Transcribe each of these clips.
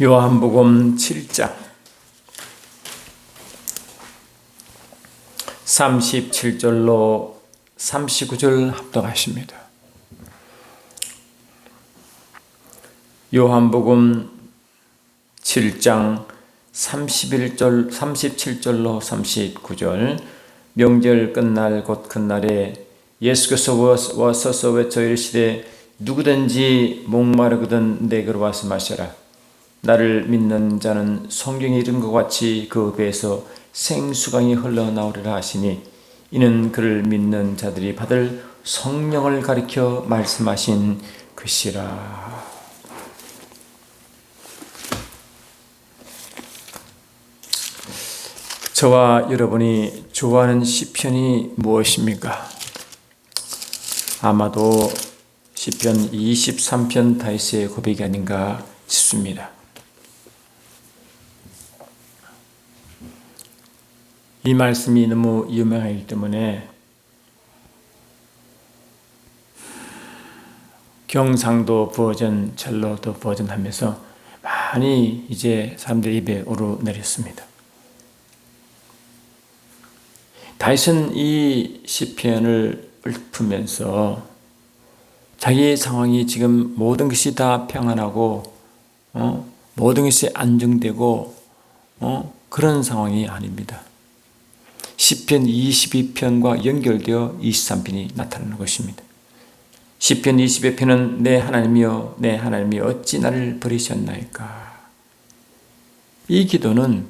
요한복음 7장 37절로 39절 합독하십니다. 요한복음 7장 37절로 39절. 명절 끝날 곧 끝날에 예수께서 와서서 외쳐 이르시되 누구든지 목마르거든 내게로 와서 마셔라. 나를 믿는 자는 성경에 이른 것 같이 그 배에서 생수강이 흘러나오리라 하시니 이는 그를 믿는 자들이 받을 성령을 가리켜 말씀하신 것이라. 저와 여러분이 좋아하는 시편이 무엇입니까? 아마도 시편 23편 다윗의 고백이 아닌가 싶습니다. 이 말씀이 너무 유명하기 때문에 경상도 버전, 전라도 버전 하면서 많이 이제 사람들 입에 오르내렸습니다. 다윗은 이 시편을 읊으면서 자기의 상황이 지금 모든 것이 다 평안하고 모든 것이 안정되고 그런 상황이 아닙니다. 시편 22편과 연결되어 23편이 나타나는 것입니다. 시편 22편은 내 하나님이여 내 하나님이여 어찌 나를 버리셨나이까. 이 기도는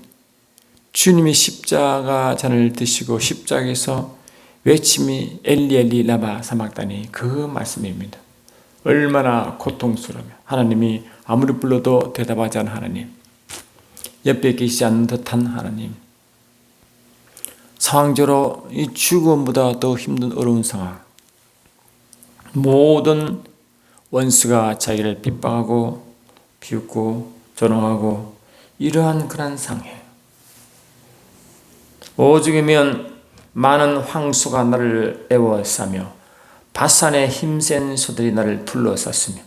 주님이 십자가 잔을 드시고 십자가에서 외침이 엘리 엘리 라마 사막다니 그 말씀입니다. 얼마나 고통스러우며 하나님이 아무리 불러도 대답하지 않는 하나님, 옆에 계시지 않는 듯한 하나님, 상황적으로 이 죽음보다 더 힘든 어려운 상황, 모든 원수가 자기를 핍박하고 비웃고 조롱하고 이러한 그런 상황이에요. 오죽이면 많은 황소가 나를 애워싸며 바산의 힘센 소들이 나를 둘러쌌으며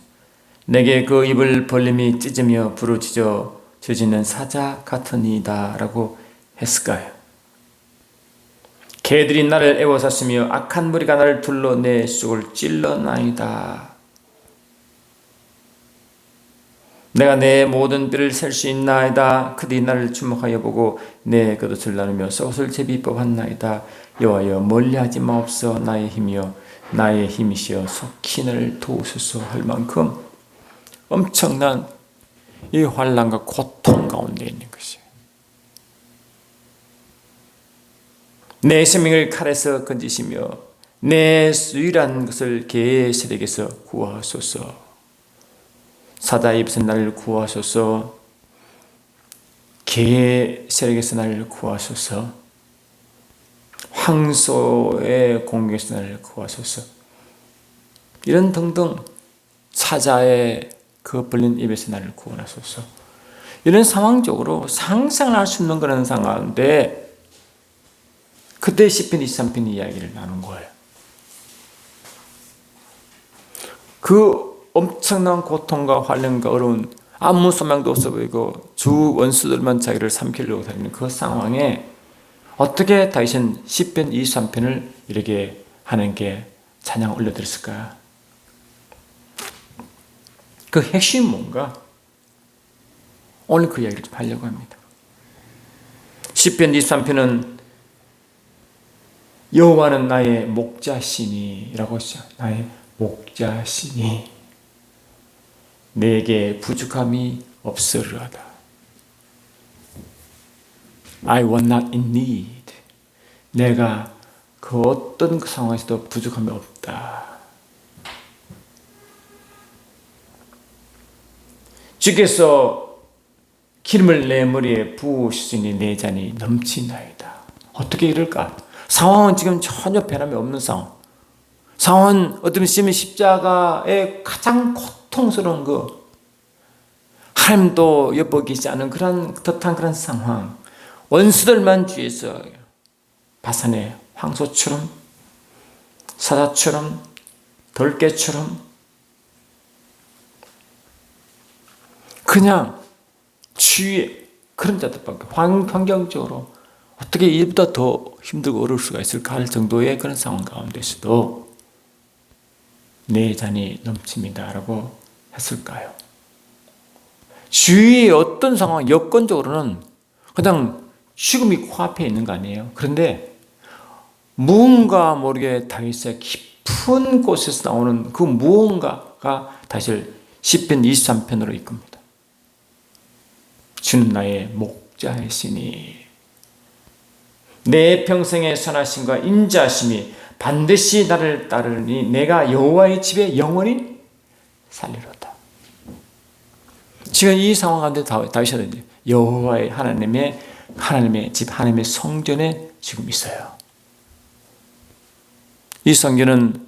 내게 그 입을 벌림이 찢으며 부르짖어 짖는 사자 같으니이다 라고 했을까요? 개들이 나를 애워쌌으며 악한 무리가 나를 둘러 내 속을 찔러나이다. 내가 내 모든 뼈를 셀 수 있나이다. 그들이 나를 주목하여 보고 내 겉옷을 나누며 속옷을 제비 뽑았나이다. 여호와여 멀리하지 마옵소서. 나의 힘이여 나의 힘이시여 속히 나를 도우소서 할 만큼 엄청난 이 환난과 고통 가운데 있는 것이에요. 내 생명을 칼에서 건지시며 내 유일한 것을 개의 세력에서 구하소서. 사자의 입에서 나를 구하소서. 개의 세력에서 나를 구하소서. 황소의 공격에서 나를 구하소서. 이런 등등 사자의 그 벌린 입에서 나를 구원하소서. 이런 상황적으로 상상할 수 없는 그런 상황인데 그때 시편 23편 이야기를 나눈 거예요. 그 엄청난 고통과 환난과 어려운 아무 소망도 없어 보이고 주 원수들만 자기를 삼키려고 다니는 그 상황에 어떻게 다윗은 시편 23편을 이렇게 하나님께 찬양을 올려드렸을까? 그 핵심이 뭔가? 오늘 그 이야기를 좀 하려고 합니다. 시편 23편은 여호와는 나의 목자시니라고 했죠. 나의 목자시니 내게 부족함이 없으리로다. I was not in need. 내가 그 어떤 상황에서도 부족함이 없다. 주께서 기름을 내 머리에 부으시니 내 잔이 넘치나이다. 어떻게 이럴까? 상황은 지금 전혀 변함이 없는 상황. 상황은 어떤 시면 십자가의 가장 고통스러운 거, 하나님도 엿보이지 않은 그런 듯한 그런 상황. 원수들만 주위에서 바산의 황소처럼, 사자처럼, 돌개처럼 그냥 주위에 그런 자들밖에 환경적으로 어떻게 이보다 더 힘들고 어려울 수가 있을까 할 정도의 그런 상황 가운데서도 내 잔이 넘칩니다라고 했을까요? 주위의 어떤 상황, 여건적으로는 그냥 죽음이 코앞에 있는 거 아니에요? 그런데 무언가 모르게 다윗의 깊은 곳에서 나오는 그 무언가가 다시 시편 23편으로 이끕니다. 주는 나의 목자이시니 내 평생의 선하심과 인자하심이 반드시 나를 따르니 내가 여호와의 집에 영원히 살리로다. 지금 이 상황 가운데 다윗은 여호와의 하나님의 집, 하나님의 성전에 지금 있어요. 이 성전은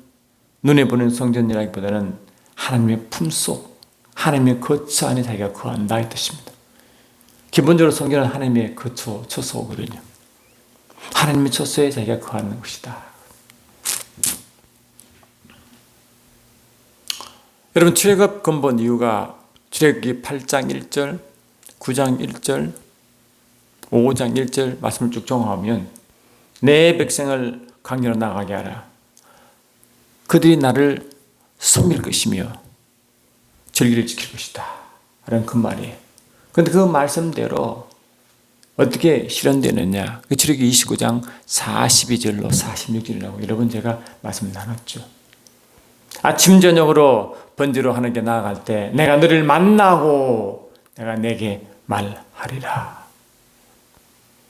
눈에 보는 성전이라기보다는 하나님의 품속, 하나님의 거처 안에 자기가 거한다 이 뜻입니다. 기본적으로 성전은 하나님의 거처, 처소거든요. 하나님의 처소에 자기가 거하는 것이다. 여러분, 출애굽 근본 이유가 출애굽기 8장 1절, 9장 1절, 5장 1절 말씀을 쭉 종합하면 내 백성을 광야로 나가게 하라. 그들이 나를 섬길 것이며 절기를 지킬 것이다. 라는 그 말이에요. 그런데 그 말씀대로 어떻게 실현되느냐? 출애굽기 29장 42절로 46절이라고 여러분 제가 말씀 나눴죠. 아침 저녁으로 번제로 하나님께 나아갈 때 내가 너를 만나고 내가 내게 말하리라.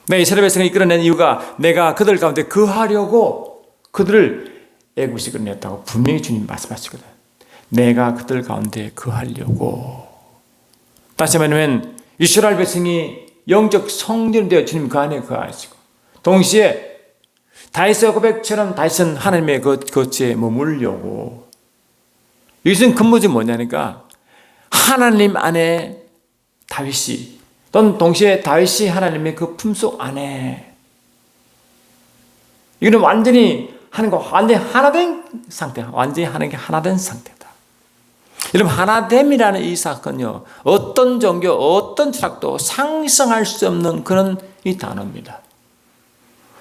내가 이스라엘 백성을 이끌어낸 이유가 내가 그들 가운데 거하려고 그들을 애굽에서 이끌어냈다고 분명히 주님 말씀하시거든. 내가 그들 가운데 거하려고. 다시 말하면 이스라엘 백성이 영적 성전이 되어 주님 그 안에 거하시고 동시에 다윗의 고백처럼 다윗은 하나님의 거처에 머물려고. 이것은 근본이 뭐냐니까 하나님 안에 다윗이 또는 동시에 다윗이 하나님의 그 품속 안에 이거는 완전히 하나님과 완전히 하나된 상태야. 완전히 하나님과 하나된 상태다. 여러분, 하나됨이라는 이 사건요, 어떤 종교, 어떤 철학도 상상할 수 없는 그런 이 단어입니다.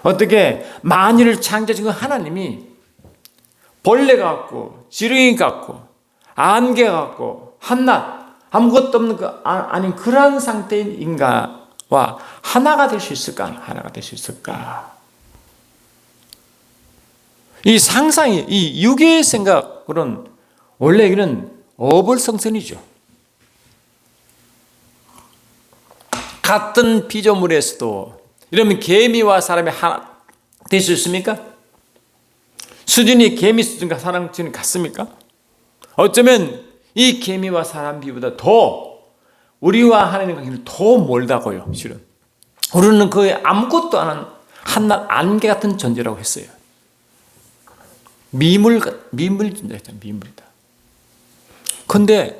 어떻게 만유를 창조하신 하나님이 벌레 같고 지렁이 같고 안개 같고 한낱 아무것도 없는 아닌 그러한 상태인 인간과 하나가 될 수 있을까? 하나가 될 수 있을까? 이 상상이, 이 유괴의 생각으로는 원래 이는 어불성설이죠. 같은 피조물에서도 이러면 개미와 사람이 하나 될 수 있습니까? 수준이 개미 수준과 사람 수준이 같습니까? 어쩌면 이 개미와 사람 비보다 더 우리와 하나님의 관계는 더 멀다고요. 실은 우리는 거의 아무것도 안 한 한낱 안개 같은 존재라고 했어요. 미물 존재다. 미물이다. 그런데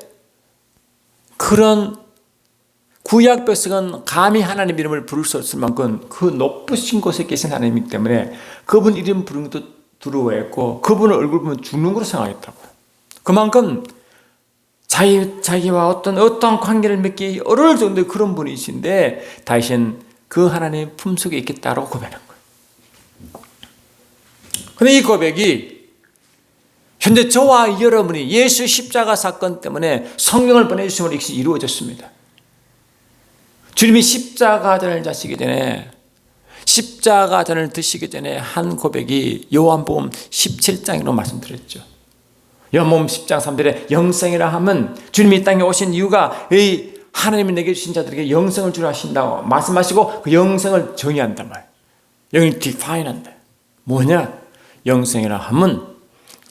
그런 구약 백성은 감히 하나님 이름을 부를 수 없을 만큼 그 높으신 곳에 계신 하나님이기 때문에 그분 이름 부르는 것도 두려워했고 그분의 얼굴 보면 죽는 거로 생각했다고요. 그만큼 자기와 어떤 관계를 맺기 어려울 정도의 그런 분이신데 다윗은 그 하나님의 품속에 있겠다고 고백한 거예요. 그런데 이 고백이 현재 저와 여러분이 예수 십자가 사건 때문에 성령을 보내주심으로 이것이 이루어졌습니다. 주님이 십자가전을 자시기 전에 십자가전을 드시기 전에 한 고백이 요한복음 17장으로 말씀드렸죠. 요한복음 10장 3절에 영생이라 하면 주님이 이 땅에 오신 이유가 이 하나님이 내게 주신 자들에게 영생을 주라 하신다고 말씀하시고 그 영생을 정의한단 말이에요. 영을 디파인한다. 뭐냐? 영생이라 하면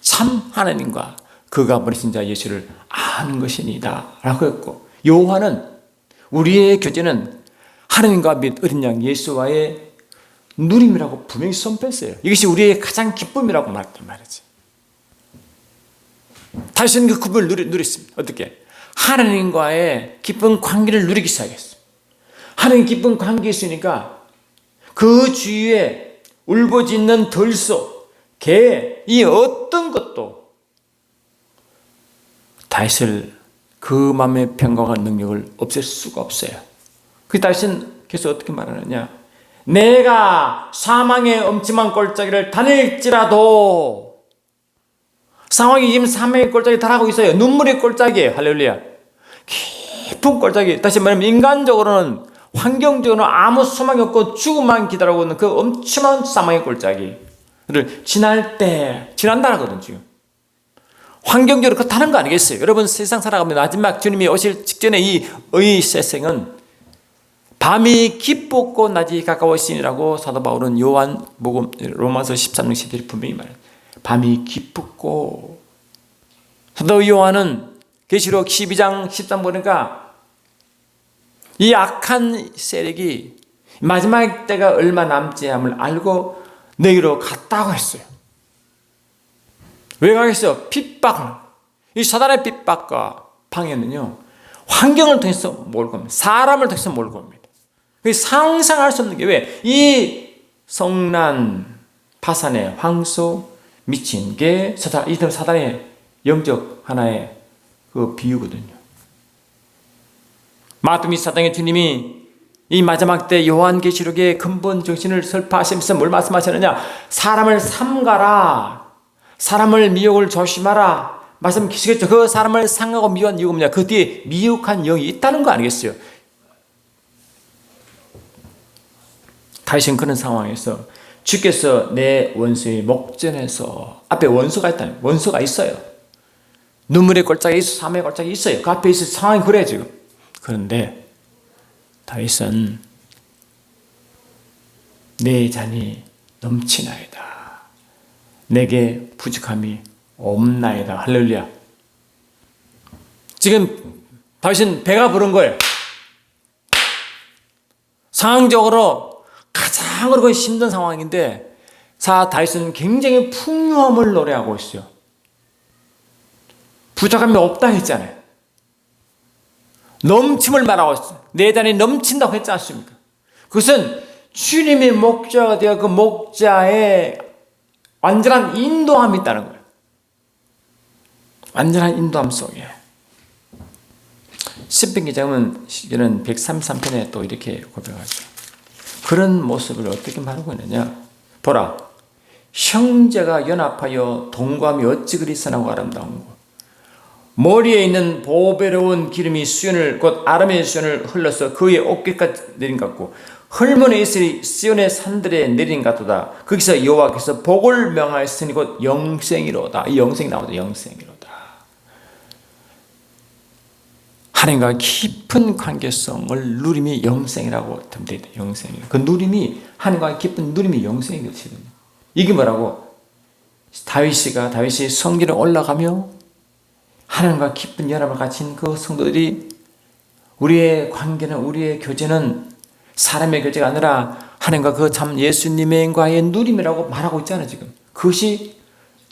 참 하나님과 그가 보내신 자 예수를 아는 것이니다 라고 했고 요한은 우리의 교제는 하나님과 및 어린 양 예수와의 누림이라고 분명히 선포했어요. 이것이 우리의 가장 기쁨이라고 말했단 말이지. 다시는 그 기쁨을 누렸습니다. 어떻게? 하나님과의 기쁜 관계를 누리기 시작했어요. 하나님 기쁜 관계에 있으니까 그 주위에 울부짖는 들소, 개, 이 어떤 것도 다윗을 그 마음의 평강과 능력을 없앨 수가 없어요. 그 다윗은 어떻게 말하느냐? 내가 사망의 엄침한 골짜기를 다닐지라도, 상황이 지금 사망의 골짜기 달하고 있어요. 눈물의 골짜기예요. 할렐루야. 깊은 골짜기. 다시 말하면 인간적으로는, 환경적으로는 아무 소망이 없고 죽음만 기다리고 있는 그 엄청난 사망의 골짜기를 지난다는 거거든요. 지금 환경적으로 그렇다는 거 아니겠어요? 여러분, 세상 살아가면 마지막 주님이 오실 직전에 이 세상은 밤이 깊었고 낮이 가까웠으니라고 사도 바울은 요한복음 로마서 13장 11절 분명히 말해요. 밤이 깊었고, 사도 요한은 계시록 12장 13절 보니까 이 악한 세력이 마지막 때가 얼마 남지 않음을 알고 너희로 갔다고 했어요. 왜 가겠어요? 핍박을. 이 사단의 핍박과 방해는요, 환경을 통해서 몰고 옵니다. 사람을 통해서 몰고 옵니다. 상상할 수 없는 게, 왜? 이 성난 파산의 황소, 미친 개, 이 사단의 영적 하나의 그 비유거든요. 마태복음 사장의 주님이 이 마지막 때 요한계시록의 근본 정신을 설파하시면서 뭘 말씀하셨느냐? 사람을 삼가라, 사람을 미혹을 조심하라 말씀하시겠죠. 그 사람을 상하고 미워한 이유가 뭐냐? 그 뒤에 미혹한 영이 있다는 거 아니겠어요? 다윗은 그런 상황에서 주께서 내 원수의 목전에서, 앞에 원수가 있다는, 원수가 있어요. 눈물의 골짜기 있어, 사망의 골짜기 있어요. 그 앞에 있을 상황이 그래 지금. 그런데 다윗은 내 잔이 넘치나이다, 내게 부족함이 없나이다. 할렐루야. 지금 다윗은 배가 부른 거예요. 상황적으로 가장 어렵고 힘든 상황인데 다윗은 굉장히 풍요함을 노래하고 있어요. 부족함이 없다 했잖아요. 넘침을 말하고 있어요. 내 잔이 넘친다고 했지 않습니까? 그것은 주님의 목자가 되어 그 목자의 완전한 인도함이 있다는 거예요. 완전한 인도함 속에. 시편 기자는 133편에 또 이렇게 고백하죠. 그런 모습을 어떻게 말하고 있느냐? 보라, 형제가 연합하여 동거함이 어찌 그리 선하고 아름다운고. 머리에 있는 보배로운 기름이 수연을, 곧 아람의 수연을 흘러서 그의 어깨까지 내린 것 같고, 헐몬에 있으리 시온의 산들에 내린 것 같도다. 거기서 여호와께서 복을 명하였으니 곧 영생이로다. 이 영생이 나오죠. 영생이로다. 하나님과 깊은 관계성을 누림이 영생이라고 되어 있다. 영생. 그 누림이, 하나님과 깊은 누림이 영생이거든요. 이게 뭐라고? 다윗이 성전에 올라가며 하나님과 깊은 연합을 가진 그 성도들이, 우리의 관계는, 우리의 교제는 사람의 교제가 아니라 하나님과 그 참 예수님과의 누림이라고 말하고 있잖아요. 지금 그것이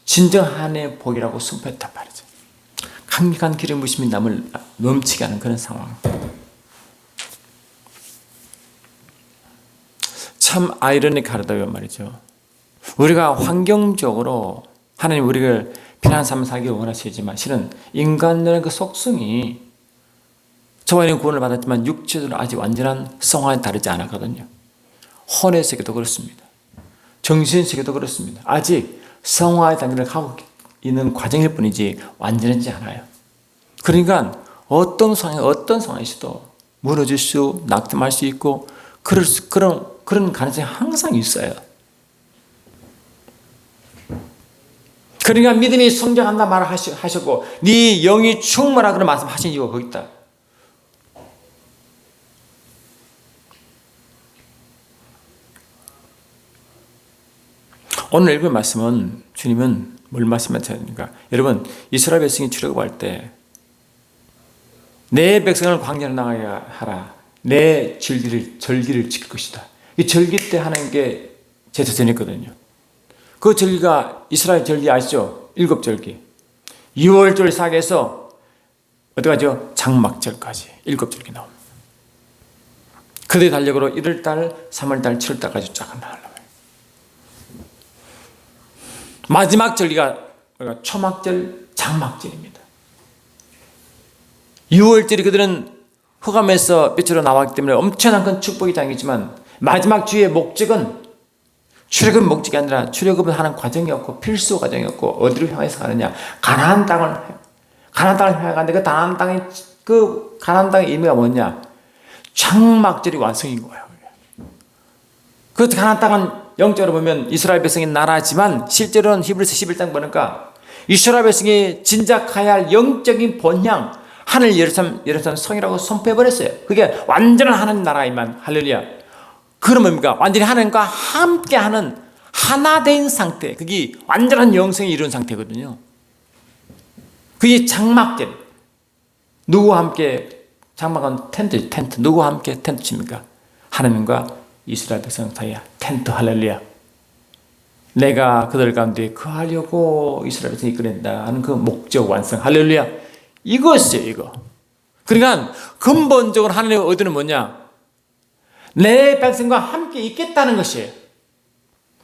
진정 하나님의 복이라고 선포했단 말이죠. 강력한 기름 부심이 남을 넘치게 하는 그런 상황. 참 아이러니하다고 말이죠. 우리가 환경적으로 하나님 우리를 편안한 삶을 살기 원하시지만, 실은 인간의 그 속성이, 저와 는 구원을 받았지만 육체적으로 아직 완전한 성화에 다르지 않았거든요. 혼의 세계도 그렇습니다. 정신 세계도 그렇습니다. 아직 성화의 단계를 가고 있는 과정일 뿐이지 완전하지 않아요. 그러니까 어떤 상황에서도 무너질 수, 낙담할 수 있고, 그런 가능성이 항상 있어요. 그러니까 믿음이 성장한다 말을 하셨고, 네 영이 충만하다 그런 말씀하신 이유가 거기 있다. 오늘 읽은 말씀은, 주님은 뭘 말씀하셨습니까? 여러분, 이스라엘 백성이 출애굽할 때 내 백성을 광야로 나가게 하라, 내 절기를 지킬 것이다. 이 절기 때 하나님께 제사 지냈거든요. 그 절기가 이스라엘 절기 아시죠? 7절기. 6월절 사계에서 어떡하죠? 장막절까지 7절기 나옵니다. 그들의 달력으로 1월달, 3월달, 7월달까지 쫙 나가려고 해요. 마지막 절기가 초막절, 장막절입니다. 6월절이 그들은 흑암에서 빛으로 나왔기 때문에 엄청난 큰 축복이 담기지만 마지막 주의 목적은 출애굽 목적이 아니라 출애굽을 하는 과정이었고 필수 과정이었고 어디로 향해서 가느냐? 가나안 땅을 향해 가는데 그 가나안 땅의 의미가 뭐냐? 장막절이 완성인 거예요. 그 가나안 땅은 영적으로 보면 이스라엘 백성의 나라지만 실제로는 히브리서 11장 보니까 이스라엘 백성이 진작해야 할 영적인 본향 하늘 예루살렘 성이라고 선포해버렸어요. 그게 완전한 하나님 나라이만 할렐루야. 그러면 뭡니까? 완전히 하나님과 함께하는 하나 된 상태. 그게 완전한 영성이 이룬 상태거든요. 그게 장막절. 누구와 함께 장막은 텐트. 누구와 함께 텐트 칩니까? 하나님과 이스라엘 백성 사이에 텐트. 할렐루야. 내가 그들 가운데 거하려고 이스라엘 백성이 이끌어낸다 하는 그 목적 완성. 할렐루야. 이것이에요, 이거. 그러니까 근본적으로 하나님의 의도는 뭐냐? 내 백성과 함께 있겠다는 것이에요.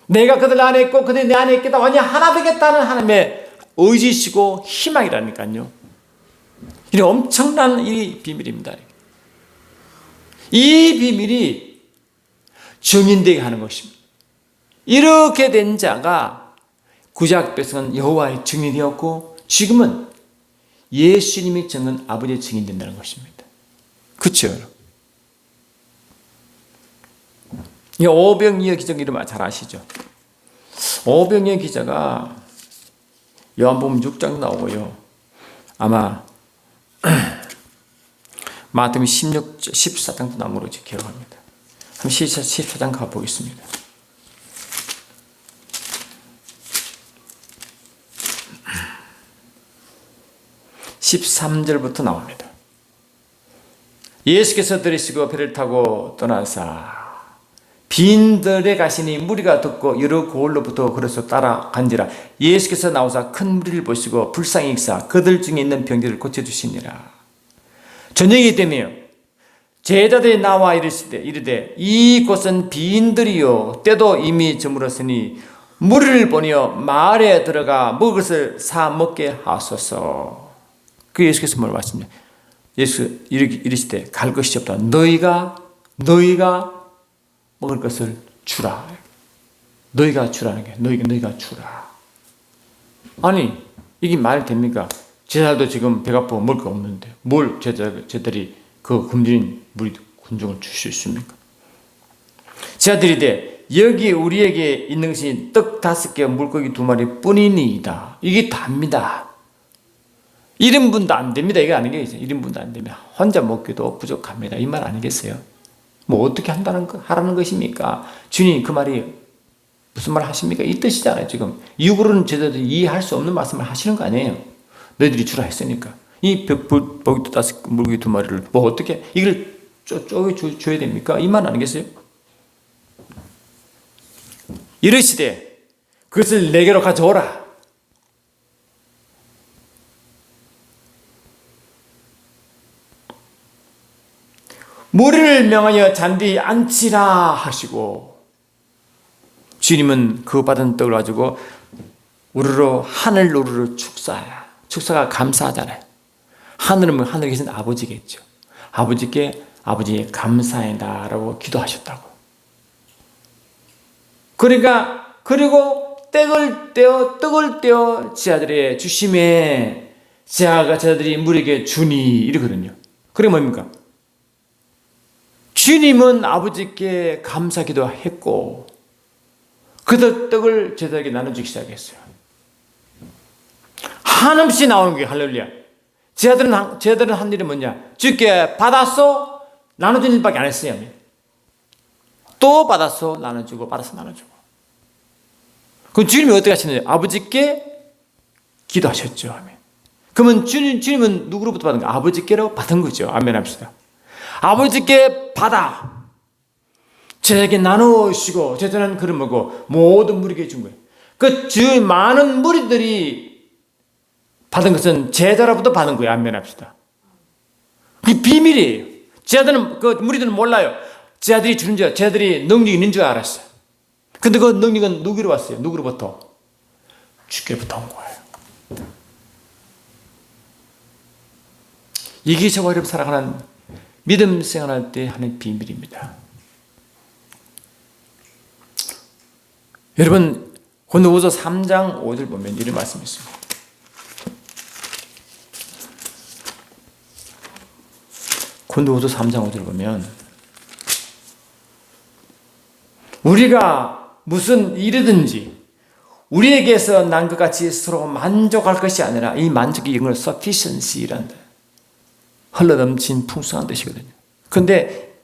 내가 그들 안에 있고 그들이 내 안에 있겠다. 완전히 하나 되겠다는 하나님의 의지시고 희망이라니까요. 이 엄청난 이 비밀입니다. 이 비밀이 증인되게 하는 것입니다. 이렇게 된 자가 구약 백성은 여호와의 증인이었고 지금은 예수님이 증언 아버지의 증인된다는 것입니다. 그렇죠? 이 오병이어 기적 이름 잘 아시죠? 오병이어 기자가 요한복음 6장 나오고요. 아마 마태복음 14장도 나온 걸로 기억합니다. 한번 14장 가보겠습니다. 13절부터 나옵니다. 예수께서 들으시고 배를 타고 떠나사 빈들에 가시니 무리가 듣고 여러 고을로부터 그래서 따라간지라. 예수께서 나오사 큰 무리를 보시고 불쌍히 여기사 그들 중에 있는 병들을 고쳐주시니라. 저녁이 되며 제자들이 나와 이르되 이곳은 빈들이요 때도 이미 저물었으니 무리를 보내어 마을에 들어가 먹을 것을 사 먹게 하소서. 그 예수께서 뭘 말씀하시냐? 예수 이르시되 갈 것이 없다. 너희가 먹을 것을 주라. 너희가 주라는 게 너희가 주라. 아니 이게 말이 됩니까? 제자들도 지금 배가 고파 먹을 거 없는데 뭘 제자들이 그 굶주린 무리 군중을 줄 수 있습니까? 제자들이 돼 여기 우리에게 있는 것이 떡 5개 물고기 2마리 뿐이니이다. 이게 답니다. 1인분도 안 됩니다. 이게 아니겠어요. 1인분도 안 됩니다. 혼자 먹기도 부족합니다. 이 말 아니겠어요? 뭐 어떻게 하라는 것입니까? 주님 그 말이 무슨 말 하십니까? 이 뜻이잖아요. 지금 육으로는 제자들이 이해할 수 없는 말씀을 하시는 거 아니에요. 너희들이 주라 했으니까 이 물고기 2마리를 뭐 어떻게 이걸 쪼개 줘야 됩니까? 이 말 아니겠어요? 이르시되 그것을 내게로 가져오라. 무리를 명하여 잔디 앉히라 하시고 주님은 그 받은 떡을 가지고 우르르 하늘 우르르 축사가 감사하잖아요. 하늘은 하늘에 계신 아버지겠죠. 아버지께 아버지 감사해다라고 기도하셨다고. 그러니까 그리고 떡을 떼어 제자들의 주심에 제자들이 무리에게 주니 이러거든요. 그게 뭡니까? 주님은 아버지께 감사 기도했고 그 떡을 제자들에게 나눠주기 시작했어요. 한없이 나오는 게 할렐루야. 제자들은 한 일이 뭐냐? 주께 받았어? 나눠주는 일밖에 안 했어요. 또 받았어? 나눠주고 받아서 나눠주고. 그럼 주님이 어떻게 하시느냐? 아버지께 기도하셨죠. 아멘. 그러면 주님은 누구로부터 받은 거예요? 아버지께로 받은 거죠. 아멘 합시다. 아버지께 받아 제자에게 나누시고 제자는 그를 먹고 모든 무리에게 준 거예요. 그 많은 무리들이 받은 것은 제자로부터 받은 거예요. 아멘 합시다. 그게 비밀이에요. 제자들은 그 무리들은 몰라요. 제자들이 주는 줄 제자들이 능력이 있는 줄 알았어요. 근데 그 능력은 누구로 왔어요? 누구로부터? 주께로부터 온 거예요. 이게 저와 여러분 사랑하는 믿음 생활할 때 하는 비밀입니다. 여러분, 고린도후서 3장 5절 보면 이런 말씀이 있습니다. 고린도후서 3장 5절 보면 우리가 무슨 일이든지 우리에게서 난 것 같이 서로 만족할 것이 아니라, 이 만족이 영어로 sufficiency란다. 흘러넘친 풍성한 뜻이거든요. 그런데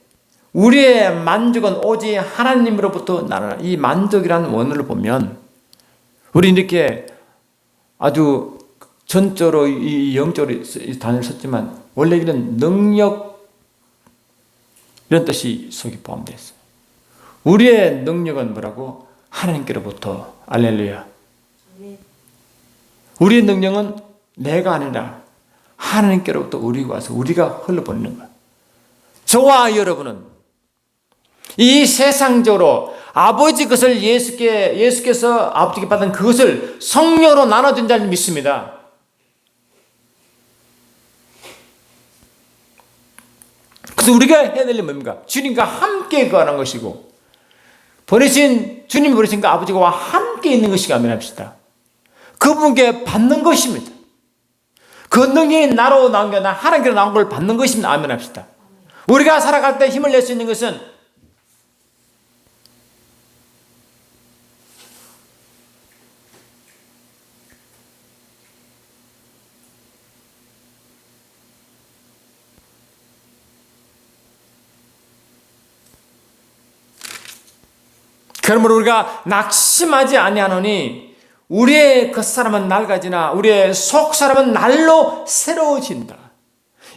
우리의 만족은 오직 하나님으로부터 나는, 이 만족이라는 원어를 보면 우리 이렇게 아주 전적으로 이 영적으로 이 단어를 썼지만 원래 이런 능력, 이런 뜻이 속에 포함되어 있어요. 우리의 능력은 뭐라고? 하나님께로부터. 알렐루야. 우리의 능력은 내가 아니라 하나님께로부터 우리가 와서 우리가 흘러보내는 거야. 저와 여러분은 이 세상적으로 아버지 것을 예수께서 아버지께 받은 그것을 성령으로 나눠준 자를 믿습니다. 그래서 우리가 해야 될 일은 뭡니까? 주님과 함께 거하는 것이고, 주님이 보내신 그 아버지와 함께 있는 것이 아멘합시다. 그분께 받는 것입니다. 그 능력이 나로 나온 게 아니라 하나님께로 나온 걸 받는 것입니다. 아멘합시다. 우리가 살아갈 때 힘을 낼 수 있는 것은 그러므로 우리가 낙심하지 아니하노니 우리의 겉사람은 낡아지나 우리의 속사람은 날로 새로워진다.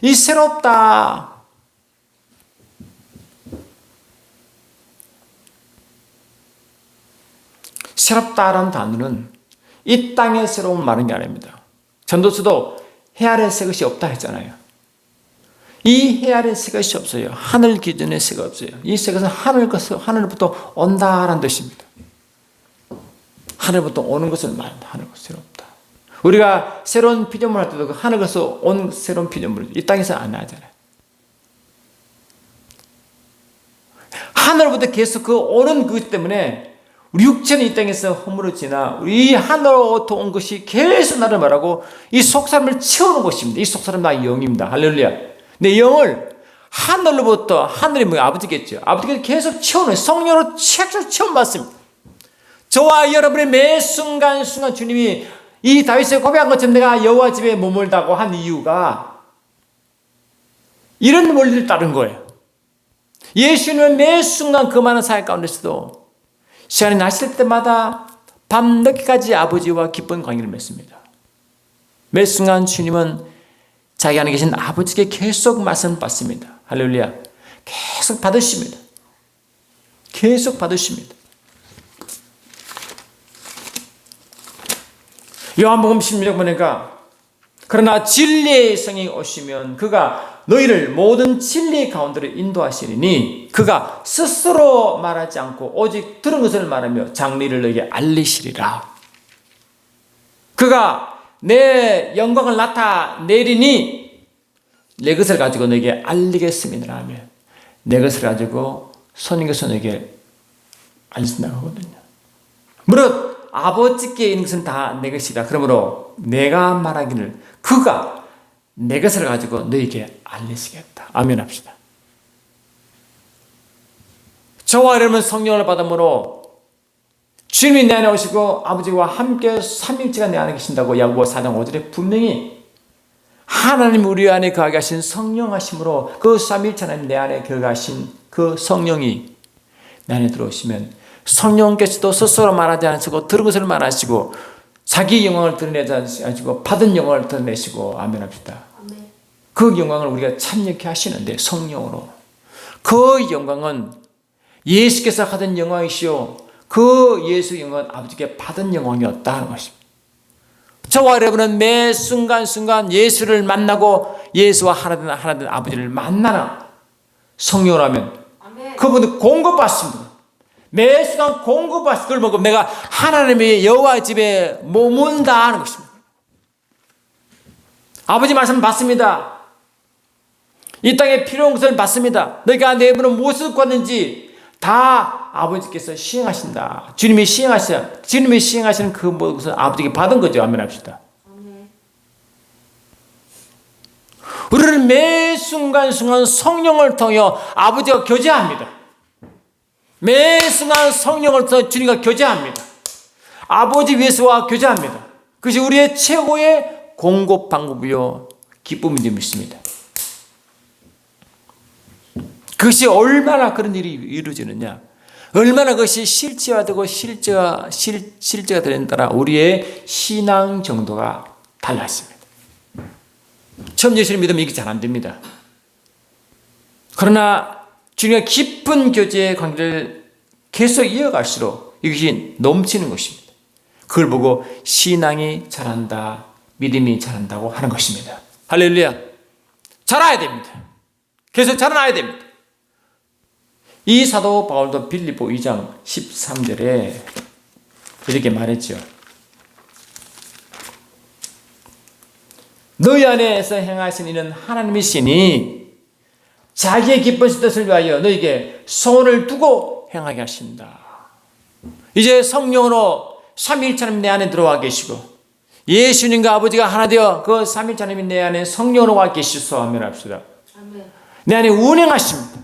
이 새롭다, 새롭다라는 단어는 이 땅의 새로움을 말하는 게 아닙니다. 전도서도 해 아래 새 것이 없다 했잖아요. 이 해 아래 새 것이 없어요. 하늘 기준의 새가 없어요. 이 새 것은 하늘부터 온다라는 뜻입니다. 하늘부터 오는 것을 말한다. 하늘부터 새롭다. 우리가 새로운 피조물 할 때도 그 하늘에서 온 새로운 피조물, 이 땅에서 안 나잖아요. 하늘부터 계속 그 오는 그것 때문에 우리 육체는 이 땅에서 허물어지나 이 하늘로부터 온 것이 계속 나를 말하고 이 속사람을 채우는 것입니다. 이 속사람 나의 영입니다. 할렐루야. 내 영을 하늘로부터, 하늘이 뭐야? 아버지겠죠. 아버지께서 계속 채우는, 성령으로 채움받습니다. 저와 여러분의 매 순간순간 주님이 이 다윗의 고백한 것처럼 내가 여호와 집에 머물다고 한 이유가 이런 원리를 따른 거예요. 예수님은 매 순간 그 많은 사역 가운데서도 시간이 나실 때마다 밤늦게까지 아버지와 기쁜 관계를 맺습니다. 매 순간 주님은 자기 안에 계신 아버지께 계속 말씀을 받습니다. 할렐루야. 계속 받으십니다. 계속 받으십니다. 요한복음 16장 보니까 그러나 진리의 성이 오시면 그가 너희를 모든 진리 가운데로 인도하시리니 그가 스스로 말하지 않고 오직 들은 것을 말하며 장리를 너희에게 알리시리라. 그가 내 영광을 나타내리니 내 것을 가지고 너에게 알리겠습니다 하면 내 것을 가지고 손님께서 너에게 알리신다고 하거든요. 무릇 아버지께 있는 것은 다 내 것이다. 그러므로 내가 말하기를 그가 내 것을 가지고 너에게 알리시겠다. 아멘 합시다. 저와 여러분 성령을 받음으로 주님이 내 안에 오시고 아버지와 함께 삼위일체가 내 안에 계신다고 야고보 4장 5절에 분명히 하나님 우리 안에 거하게 하신 성령 하심으로 그 삼위일체 하나님 내 안에 거하신 그 성령이 내 안에 들어오시면 성령께서도 스스로 말하지 않으시고 들은 것을 말하시고 자기 영광을 드러내지 않으시고 받은 영광을 드러내시고 아멘 합시다. 그 영광을 우리가 참여케 하시는데 성령으로 그 영광은 예수께서 하던 영광이시오. 그 예수 영광은 아버지께 받은 영광이었다는 것입니다. 저와 여러분은 매 순간순간 예수를 만나고 예수와 하나된 아버지를 만나는 성령이라면 그분은 공급받습니다. 매 순간 공급받습니다. 그걸 보고 내가 하나님의 여호와 집에 머문다 하는 것입니다. 아버지 말씀 받습니다. 이 땅에 필요한 것을 받습니다. 너희가 내 분은 무엇을 구하는지 다 아버지께서 시행하신다. 주님이 시행하시는 그 모든 것을 아버지께 받은 거죠. 아멘 합시다. 우리는 매 순간순간 성령을 통해 아버지와 교제합니다. 매 순간 성령을 통해 주님과 교제합니다. 아버지 예수와 교제합니다. 그것이 우리의 최고의 공급 방법이요 기쁨인 줄 믿습니다. 그것이 얼마나 그런 일이 이루어지느냐, 얼마나 그것이 실제화되고 실제가 되는 따라 우리의 신앙 정도가 달라집니다. 처음 예수를 믿으면 이게 잘 안 됩니다. 그러나 주님과 깊은 교제의 관계를 계속 이어갈수록 이것이 넘치는 것입니다. 그걸 보고 신앙이 자란다, 믿음이 자란다고 하는 것입니다. 할렐루야. 자라야 됩니다. 계속 자라나야 됩니다. 이 사도 바울도 빌립보 2장 13절에 이렇게 말했죠. 너희 안에서 행하신 이는 하나님이시니 자기의 기쁜 뜻을 위하여 너희에게 소원을 두고 행하게 하신다. 이제 성령으로 삼위일체 하나님 내 안에 들어와 계시고 예수님과 아버지가 하나 되어 그 삼위일체 하나님이 내 안에 성령으로 와 계시소 하면 합시다. 내 안에 운행하십니다.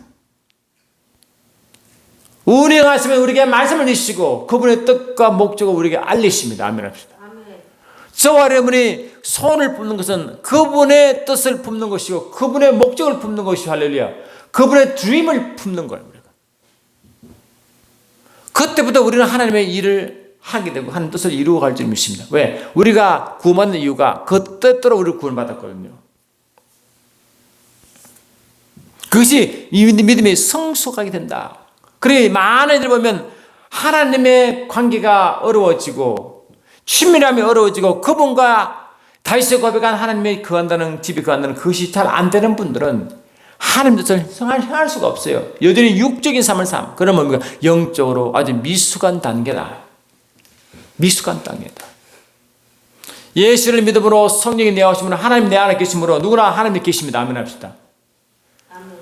운행하시면 우리에게 말씀을 주시고 그분의 뜻과 목적을 우리에게 알리십니다. 아멘 합시다. 저와 여러분이 손을 붓는 것은 그분의 뜻을 품는 것이고 그분의 목적을 품는 것이고 할렐루야. 그분의 드림을 품는 거예요. 우리가. 그때부터 우리는 하나님의 일을 하게 되고 하나님 뜻을 이루어 갈 줄 믿습니다. 왜? 우리가 구원받는 이유가 그 뜻대로 우리를 구원받았거든요. 그것이 이 믿음이 성숙하게 된다. 그래 많은 이들 보면 하나님의 관계가 어려워지고 친밀함이 어려워지고 그분과 다윗이 고백한 하나님의 거한다는 집에 거한다는 그것이 잘 안 되는 분들은 하나님 뜻을 행할 수가 없어요. 여전히 육적인 삶을 삶. 그러면 뭡니까? 영적으로 아주 미숙한 단계다. 미숙한 단계다. 예수를 믿음으로 성령이 내 안에 계심으로 하나님 내 안에 계심으로 누구나 하나님이 계십니다. 아멘 합시다.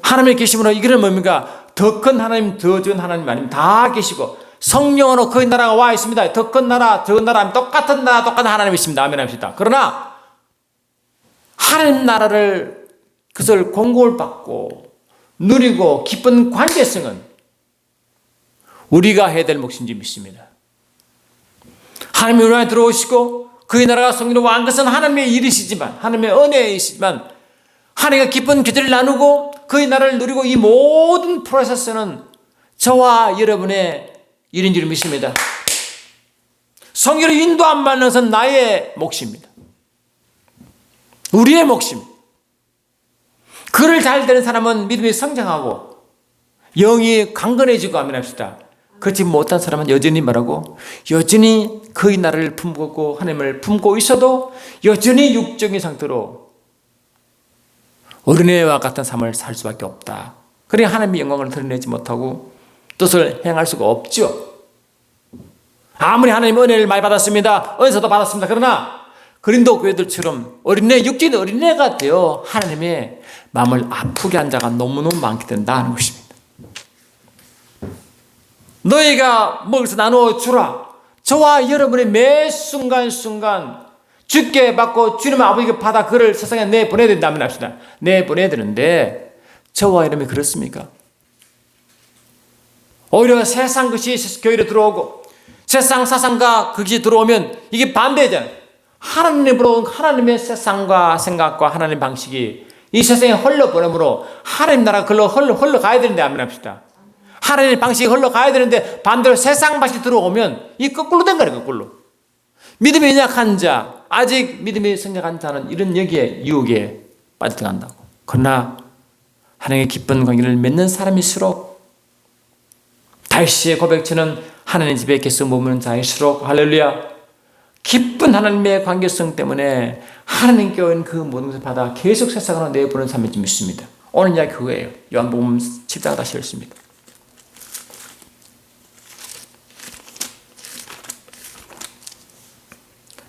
하나님의 계심으로 이거는 뭡니까? 더 큰 하나님, 더 좋은 하나님 아니면 다 계시고 성령으로 그 나라가 와 있습니다. 더 큰 나라, 더 나라, 똑같은 나라, 똑같은 하나님이 있습니다. 아멘 합시다. 그러나 하나님 나라를 그것을 공급을 받고 누리고 기쁜 관계성은 우리가 해야 될 몫인지 믿습니다. 하나님이 우리 안에 들어오시고 그의 나라가 성령으로 왕 것은 하나님의 일이시지만 하나님의 은혜이시지만 하나님과 깊은 교제를 나누고 그의 나라를 누리고 이 모든 프로세스는 저와 여러분의 일인 줄 믿습니다. 성령의 인도 안 받는 것은 나의 몫입니다. 우리의 몫입니다. 그를 잘 되는 사람은 믿음이 성장하고 영이 강건해지고 아멘 합시다. 그렇지 못한 사람은 여전히 말하고 여전히 그의 나라를 품고 하나님을 품고 있어도 여전히 육적인 상태로 어린애와 같은 삶을 살 수밖에 없다. 그래 하나님의 영광을 드러내지 못하고 뜻을 행할 수가 없죠. 아무리 하나님 은혜를 많이 받았습니다. 은사도 받았습니다. 그러나 그린도 교회들처럼 어린애, 육적인 어린애가 되어 하나님의 마음을 아프게 한 자가 너무너무 많게 된다는 것입니다. 너희가 먹을 수 나누어 주라. 저와 여러분의 매 순간순간 주께 받고 주님의 아버지께 받아 그를 세상에 내보내야 된다면 합시다. 내보내야 되는데 저와 여러분이 그렇습니까? 오히려 세상 것이 교회로 들어오고 세상 사상과 그것이 들어오면 이게 반대잖아요. 하나님으로 하나님의 세상과 생각과 하나님 방식이 이 세상에 흘러보내므로 하나님 나라가 글로 흘러가야 되는데 아멘 합시다. 하나님의 방식이 흘러가야 되는데 반대로 세상 방식이 들어오면 이 거꾸로 된 거예요. 거꾸로. 믿음이 약한 자, 아직 믿음이 성장한 자는 이런 여기에 유혹에 빠져들어간다고. 그러나 하나님의 기쁜 관계를 맺는 사람일수록 다윗의 고백처럼 하나님 집에 계속 머무는 자일수록 할렐루야 기쁜 하나님의 관계성 때문에 하나님께 온 그 모든 것을 받아 계속 세상으로 내보내는 삶을 좀 믿습니다. 오늘 이야기 그거예요. 요한복음 7장 다시 읽습니다.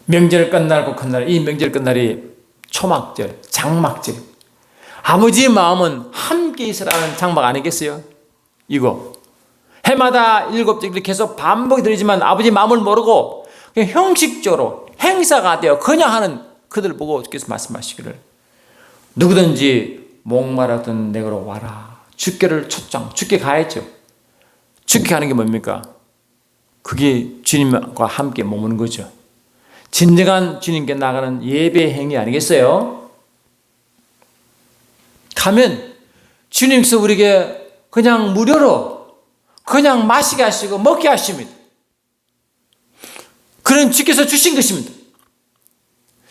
명절 끝날 그 끝날 이 명절 끝날이 초막절, 장막절 아버지의 마음은 함께 있으라는 장막 아니겠어요? 이거 해마다 7절 계속 반복이 들리지만 아버지 마음을 모르고 그냥 형식적으로 행사가 되어 그냥 하는 그들 보고 주께서 말씀하시기를 누구든지 목마르던 내게로 와라. 주께를 초청, 주께 가야죠. 주께 가는 게 뭡니까? 그게 주님과 함께 머무는 거죠. 진정한 주님께 나가는 예배 행위 아니겠어요? 가면 주님께서 우리에게 그냥 무료로 그냥 마시게 하시고 먹게 하십니다. 그런 주께서 주신 것입니다.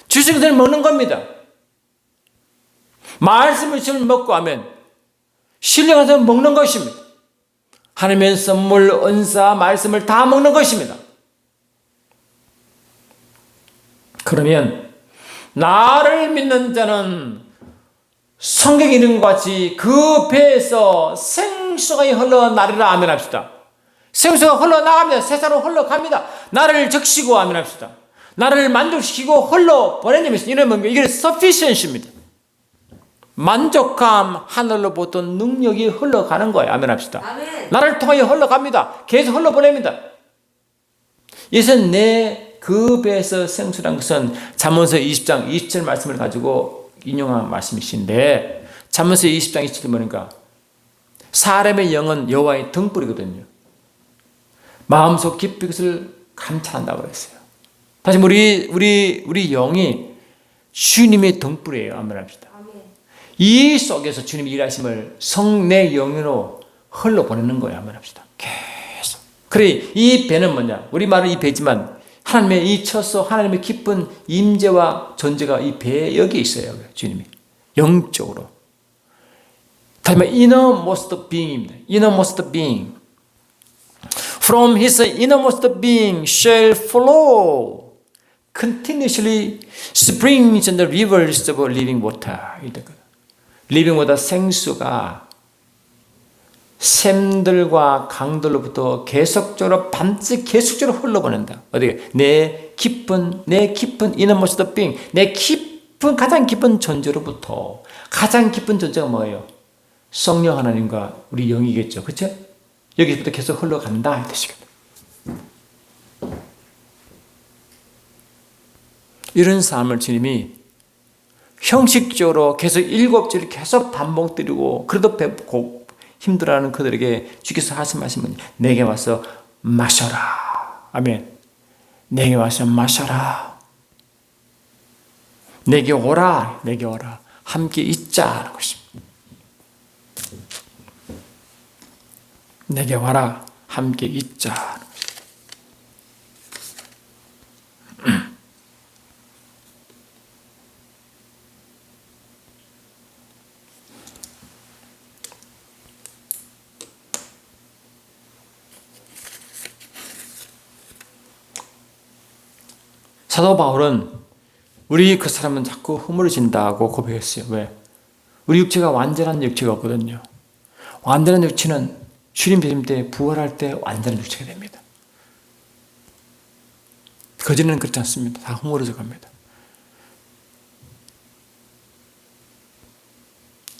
주신 것을 먹는 겁니다. 말씀을 지금 먹고 하면 신령해서 먹는 것입니다. 하나님의 선물, 은사, 말씀을 다 먹는 것입니다. 그러면 나를 믿는 자는 성경 이름과 같이 그 배에서 생수가 흘러나리라 아멘 합시다. 생수가 흘러나갑니다. 세상으로 흘러갑니다. 나를 적시고 아멘 합시다. 나를 만족시키고 흘러보내니면서 이러면 이게 sufficient입니다. 만족함 하늘로부터 능력이 흘러가는 거예요. 아멘 합시다. 아멘. 나를 통하여 흘러갑니다. 계속 흘러보냅니다. 이것은 내 그 배에서 생수란 것은 잠언서 20장 27 말씀을 가지고 인용한 말씀이신데 잠언서 20장 27이 뭐니까 사람의 영은 여호와의 등불이거든요. 마음속 깊이 그것을 감찰한다고 그랬어요. 다시 우리 영이 주님의 등불이에요. 아멘 합시다. 이 속에서 주님이 일하심을 내 영으로 흘러보내는 거예요. 아멘 합시다. 계속. 그래 이 배는 뭐냐? 우리 말은 이 배지만 하나님의 이 처소 하나님의 깊은 임재와 존재가 이 배에 여기 있어요. 주님이 영적으로. 다시 말해 innermost being입니다. innermost being. From his innermost being shall flow continuously springs and the rivers of living water. living water 생수가 샘들과 강들로부터 계속적으로 반드시 계속적으로 흘러보낸다. 어떻게? 내 깊은 innermost being, 내 깊은 가장 깊은 존재로부터 가장 깊은 존재가 뭐예요? 성령 하나님과 우리 영이겠죠, 그렇죠? 여기서부터 계속 흘러간다 이 뜻이거든요. 이런 삶을 주님이 형식적으로 계속 7절 계속 반복드리고 그래도 힘들어하는 그들에게 주께서 말씀하시면 내게 와서 마셔라. 아멘. 내게 와서 마셔라. 내게 오라. 내게 오라. 함께 있자는 것입니다. 내게 와라. 함께 있자. 사도 바울은 우리 그 사람은 자꾸 허물어진다고 고백했어요. 왜? 우리 육체가 완전한 육체가 없거든요. 완전한 육체는 주님 뵈심 때 부활할 때 완전한 육체가 됩니다. 그전에는 그렇지 않습니다. 다 허물어져 갑니다.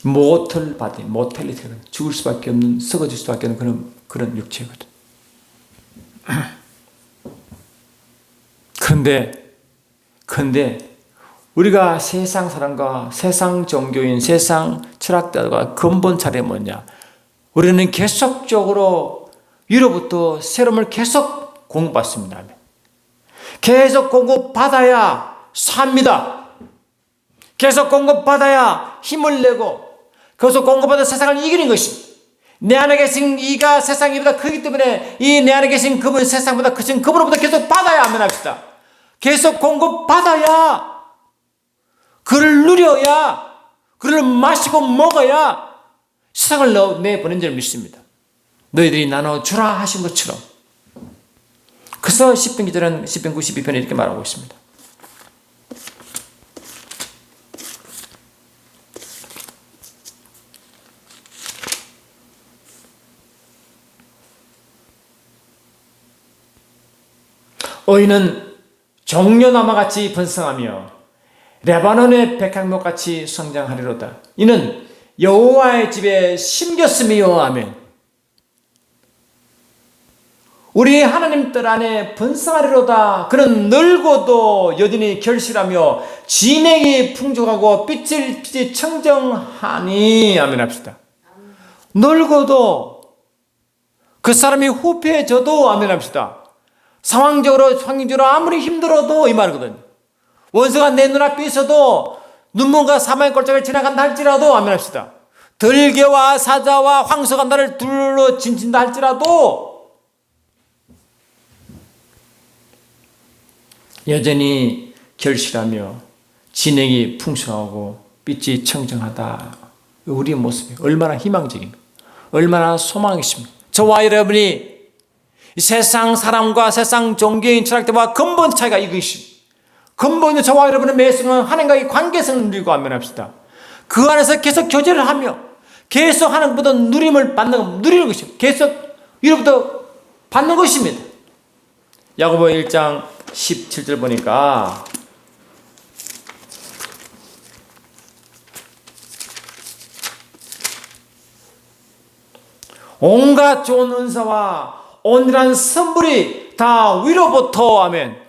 모텔리티, 죽을 수밖에 없는, 썩어질 수밖에 없는 그런 육체거든. 그런데 우리가 세상 사람과 세상 종교인, 세상 철학자들과 근본 차이가 뭐냐? 우리는 계속적으로 위로부터 새로움을 계속 공급받습니다. 계속 공급받아야 삽니다. 계속 공급받아야 힘을 내고 계속 공급받아 세상을 이기는 것입니다. 내 안에 계신 이가 세상보다 크기 때문에 이 내 안에 계신 그분 세상보다 크신 그분으로부터 계속 받아야 하면 합시다. 계속 공급받아야 그를 누려야 그를 마시고 먹어야 세상을 내보낸 줄 믿습니다. 너희들이 나눠주라 하신 것처럼. 그래서 시편 기자는 시편 92편에 이렇게 말하고 있습니다. 의인은 종려나무같이 번성하며 레바논의 백향목같이 성장하리로다. 이는 여호와의 집에 심겼음이요. 아멘. 우리 하나님 뜰 안에 번성하리로다. 그는 늙어도 여전히 결실하며 진액이 풍족하고 빛이 청정하니. 아멘 합시다. 늙어도 그 사람이 후패해져도 아멘 합시다. 상황적으로 아무리 힘들어도 이 말이거든요. 원수가 내 눈앞에 있어도 눈물과 사망의 골짜기를 지나간다 할지라도 아멘 합시다. 들개와 사자와 황소가 나를 둘러 진친다 할지라도 여전히 결실하며 진액이 풍성하고 빛이 청정하다. 우리의 모습이 얼마나 희망적입니까? 얼마나 소망이 있습니까? 저와 여러분이 세상 사람과 세상 종교인 철학들과 근본 차이가 이것입니다. 근본은 저와 여러분의 매 순간 하나님과의 관계성을 누리고 아멘합시다. 그 안에서 계속 교제를 하며 계속 하나님보다 누리는 것입니다. 계속 위로부터 받는 것입니다. 야고보 1장 17절 보니까 온갖 좋은 은사와 온전한 선물이 다 위로부터 아멘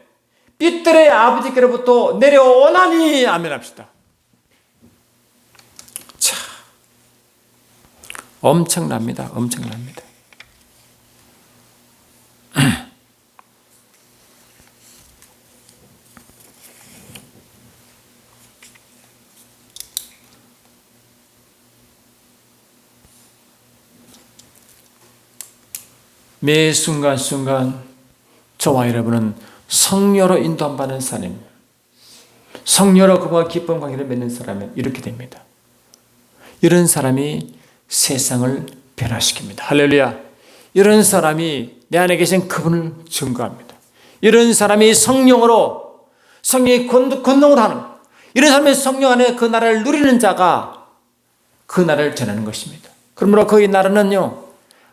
빛들의 아버지께로부터 내려오나니 아멘 합시다. 자, 엄청납니다. 엄청납니다. 매 순간순간 저와 여러분은 성녀로 인도받는 사람입니다. 성녀로 그와 기쁜 관계를 맺는 사람은 이렇게 됩니다. 이런 사람이 세상을 변화시킵니다. 할렐루야. 이런 사람이 내 안에 계신 그분을 증거합니다. 이런 사람이 성령으로 성령의 권능을 하는 이런 사람이 성령 안에 그 나라를 누리는 자가 그 나라를 전하는 것입니다. 그러므로 그의 나라는요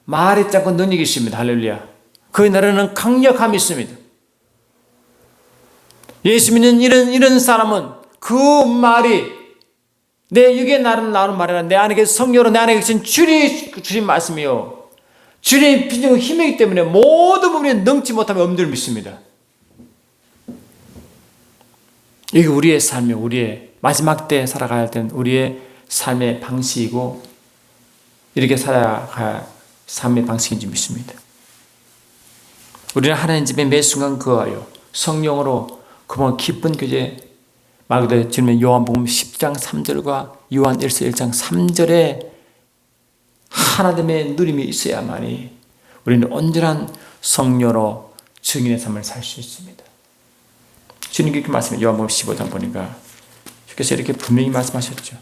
말이 작고 능력이 있습니다. 할렐루야. 그의 나라는 강력함이 있습니다. 예수 믿는 이런 사람은 그 말이 내 육의 나라는 나오는 말이 아니라 내 안에 계신 성령으로 내 안에 계신 주님 말씀이요 주님의 빛의 힘이기 때문에 모든 부분이 능치 못하면 엄두를 믿습니다. 이게 우리의 삶이요 우리의 마지막 때 살아가야 할 때는 우리의 삶의 방식이고 이렇게 살아가야 삶의 방식인지 믿습니다. 우리는 하나님 집에 매 순간 거하여 성령으로 그만 기쁜 교제 말 그대로 지금 요한복음 10장 3절과 요한 1서 1장 3절에 하나님의 누림이 있어야만이 우리는 온전한 성령으로 증인의 삶을 살 수 있습니다. 주님께 이렇게 말씀해 요한복음 15장 보니까 주께서 이렇게 분명히 말씀하셨죠.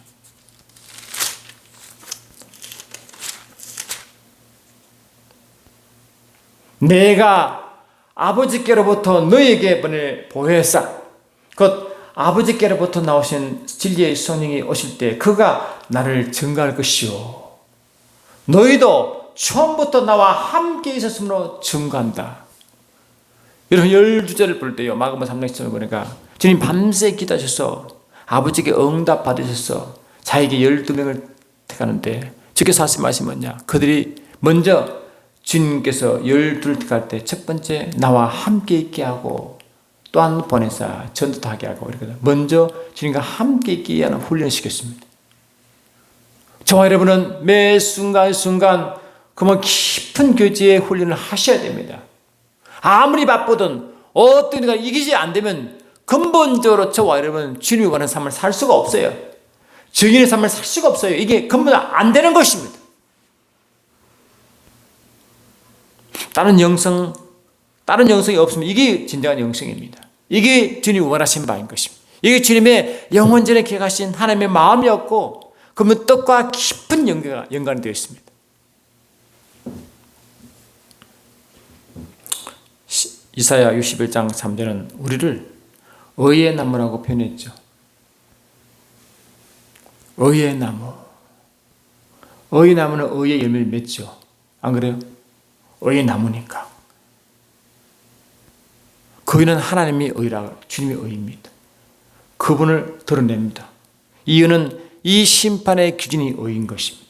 내가 아버지께로부터 너에게 보혜사 곧 아버지께로부터 나오신 진리의 성령이 오실 때 그가 나를 증거할 것이요 너희도 처음부터 나와 함께 있었으므로 증거한다. 여러분 12절을 볼 때요 마가복음 3장 10절을 보니까 주님 밤새 기도하셔서 아버지께 응답 받으셔서 자에게 12명을 택하는데 주께서 하신 말씀이 뭐냐 그들이 먼저 주님께서 12를 택할 때 첫 번째 나와 함께 있게 하고 또 한 보내사 전도도 하게 하고 이렇게 먼저 주님과 함께 있게 하는 훈련을 시켰습니다. 저와 여러분은 매 순간순간 그만 깊은 교제의 훈련을 하셔야 됩니다. 아무리 바쁘든 어떤 일가 이기지 안 되면 근본적으로 저와 여러분은 주님이 원하는 삶을 살 수가 없어요. 증인의 삶을 살 수가 없어요. 이게 근본 안 되는 것입니다. 다른 영성이 없으면 이게 진정한 영성입니다. 이게 주님이 원하신 바인 것입니다. 이게 주님의 영원전에 계획하신 하나님의 마음이었고 그러면 뜻과 깊은 연관이 되어 있습니다. 이사야 61장 3절은 우리를 의의 나무라고 표현했죠. 의의 나무. 의의 나무는 의의 열매를 맺죠. 안 그래요? 의의 나무니까. 그 의는 하나님의 의라 주님의 의입니다. 그분을 드러냅니다. 이유는 이 심판의 기준이 의인 것입니다.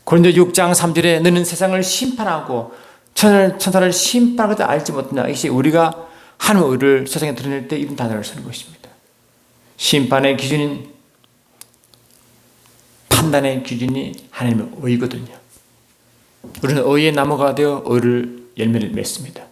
고린도 6장 3절에 너는 세상을 심판하고 천사를 심판하는 것을 알지 못하냐. 이것이 우리가 하나님의 의를 세상에 드러낼 때 이런 단어를 쓰는 것입니다. 심판의 기준인, 판단의 기준이 하나님의 의거든요. 우리는 의의 나무가 되어 의를 열매를 맺습니다.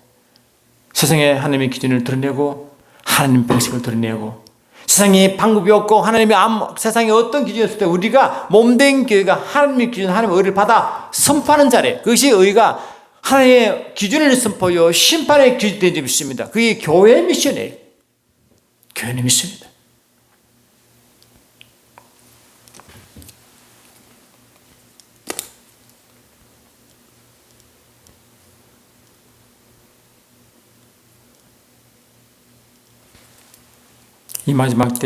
세상에 하나님의 기준을 드러내고 하나님 방식을 드러내고 세상에 방법이 없고 하나님이 세상에 어떤 기준이 없을 때 우리가 몸된 교회가 하나님의 기준, 하나님의 의를 받아 선포하는 자리에 그것이 의가 하나님의 기준을 선포하여 심판의 기준이 되는 점이 있습니다. 그게 교회의 미션이에요. 교회의 미션입니다. 이 마지막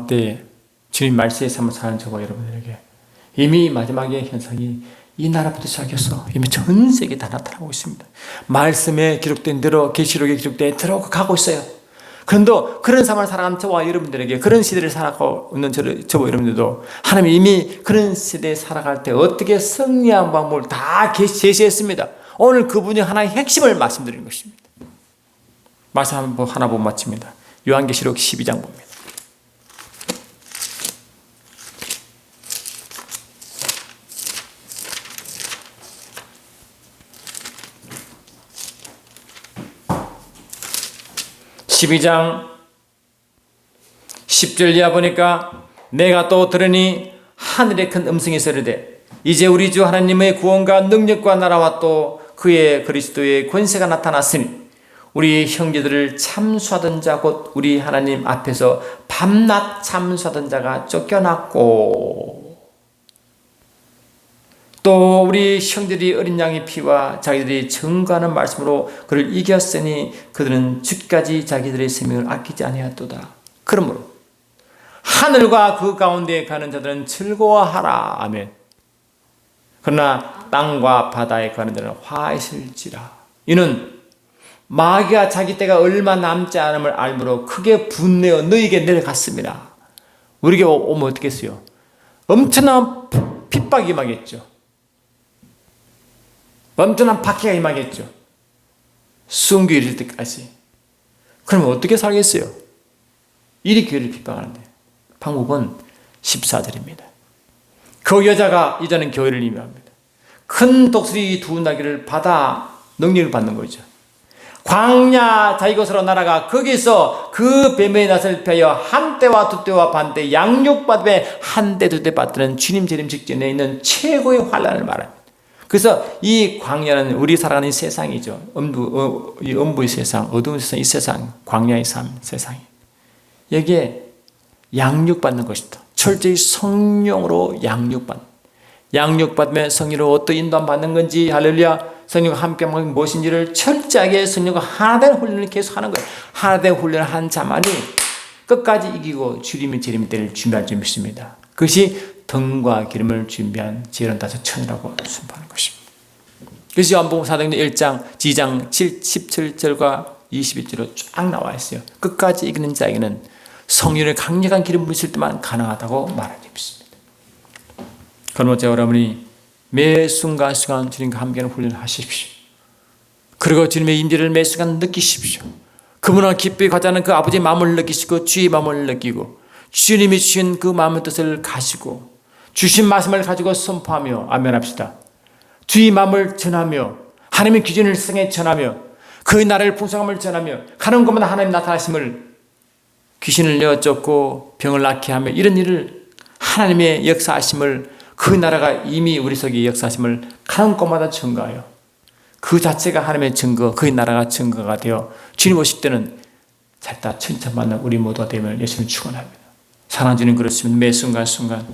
때 주님 말씀에 삼아 사는 저와 여러분들에게 이미 마지막의 현상이 이 나라부터 시작해서 이미 전 세계에 다 나타나고 있습니다. 말씀에 기록된 대로 계시록에 기록된 대로 가고 있어요. 그런데 그런 삶을 살아가는 저와 여러분들에게 그런 시대를 살아가고 있는 저와 여러분들도 하나님이 이미 그런 시대에 살아갈 때 어떻게 승리한 방법을 다 제시했습니다. 오늘 그분이 하나의 핵심을 말씀드리는 것입니다. 말씀 하나 보고 마칩니다. 요한계시록 12장 봅니다. (12장) 10절 이하 보니까 내가 또 들으니 하늘에 큰 음성이 이르되 이제 우리 주 하나님의 구원과 능력과 나라와 또 그의 그리스도의 권세가 나타났으니 우리 형제들을 참수하던 자 곧 우리 하나님 앞에서 밤낮 참수하던 자가 쫓겨났고 또 우리 형제들이 어린 양의 피와 자기들이 증거하는 말씀으로 그를 이겼으니 그들은 죽기까지 자기들의 생명을 아끼지 아니하였도다. 그러므로 하늘과 그 가운데 가는 자들은 즐거워하라. 아멘. 그러나 땅과 바다에 가는 자는 화있을지라. 이는 마귀가 자기 때가 얼마 남지 않음을 알므로 크게 분내어 너희에게 내려갔습니다. 우리에게 오면 어떻겠어요? 엄청난 핍박이 임하겠죠. 엄청난 박해가 임하겠죠. 순교 이를 때까지. 그러면 어떻게 살겠어요? 이리 교회를 핍박하는데 방법은 14절입니다. 그 여자가 이제는 교회를 임합니다. 큰 독수리 두 날개를 받아 능력을 받는 거죠. 광야 자기 곳으로 날아가 거기서 그 뱀의 낯을 펴여 한 때와 두 때와 반 때 양육받음에 한 때 두 때 받드는 주님 재림 직전에 있는 최고의 환난을 말합니다. 그래서 이 광야는 우리 살아가는 이 세상이죠. 음부의 세상, 어두운 세상, 이 세상, 광야의 삶, 세상이. 여기에 양육받는 것이다. 철저히 성령으로 양육받으면 성령으로 어떤 인도함 받는 건지, 할렐루야, 성령과 함께 하는 것이 무엇인지를 철저하게 성령과 하나된 훈련을 계속 하는 거예요. 하나된 훈련을 한 자만이 끝까지 이기고 주님의 재림 때를 준비할 줄 믿습니다. 그것이 등과 기름을 준비한 지혜로운 다섯 천이라고 선포하는 것입니다. 그래서 요한복음 사도행전 1장 2장 17절과 21절로 쫙 나와 있어요. 끝까지 이기는 자에게는 성령의 강력한 기름 부으실 때만 가능하다고 말하고 있습니다. 그러므로 저와 여러분이 매 순간순간 주님과 함께하는 훈련을 하십시오. 그리고 주님의 임재를 매 순간 느끼십시오. 그분과 깊이 가자는 그 아버지의 마음을 느끼시고 주의 마음을 느끼고 주님이 주신 그 마음의 뜻을 가지고 주신 말씀을 가지고 선포하며 아멘합시다. 주의 마음을 전하며 하나님의 기준을 세상에 전하며 그의 나라를 풍성함을 전하며 가는 곳마다 하나님 나타나심을 귀신을 내어쫓고 병을 낫게 하며 이런 일을 하나님의 역사하심을 그 나라가 이미 우리 속에 역사하심을 가는 곳마다 증거하여 그 자체가 하나님의 증거, 그의 나라가 증거가 되어 주님 오실 때는 살다 칭찬받는 우리 모두가 되면 예수님 축원합니다. 사랑하는 주님, 그렇습니다. 매 순간순간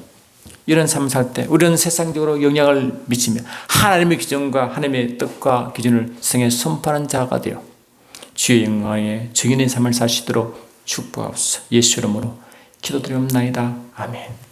이런 삶을 살 때 우리는 세상적으로 영향을 미치며 하나님의 기준과 하나님의 뜻과 기준을 세상에 선포하는 자가 되어 주의 영광에 증인의 삶을 살 수 있도록 축복하옵소서. 예수 이름으로 기도드리옵나이다. 아멘.